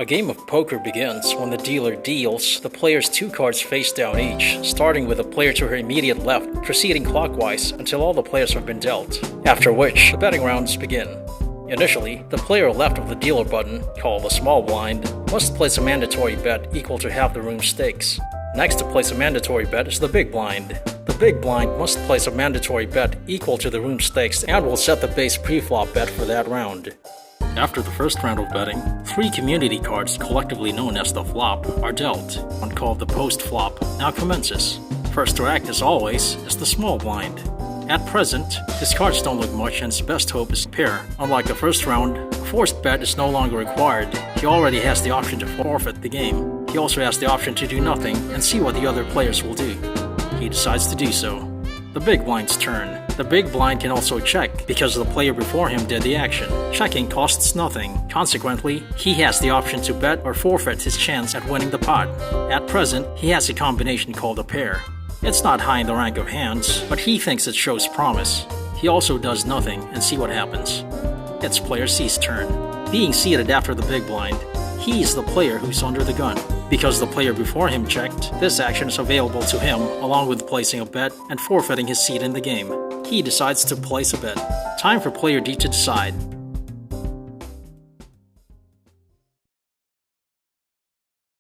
A game of poker begins when the dealer deals the players 2 cards face down each, starting with the player to her immediate left, proceeding clockwise until all the players have been dealt, after which the betting rounds begin. Initially, the player left of the dealer button, called the small blind, must place a mandatory bet equal to half the room's stakes. Next to place a mandatory bet is the big blind. The big blind must place a mandatory bet equal to the room's stakes and will set the base pre-flop bet for that round. After the first round of betting, 3 community cards, collectively known as the flop, are dealt. One called the post-flop now commences. First to act, as always, is the small blind. At present, his cards don't look much and his best hope is pair. Unlike the first round, a forced bet is no longer required. He already has the option to forfeit the game. He also has the option to do nothing and see what the other players will do. He decides to do so. The big blind's turn. The big blind can also check, because the player before him did the action. Checking costs nothing. Consequently, he has the option to bet or forfeit his chance at winning the pot. At present, he has a combination called a pair. It's not high in the rank of hands, but he thinks it shows promise. He also does nothing and see what happens. It's player C's turn. Being seated after the big blind, he is the player who's under the gun. Because the player before him checked, this action is available to him along with placing a bet and forfeiting his seat in the game. He decides to place a bet. Time for player D to decide.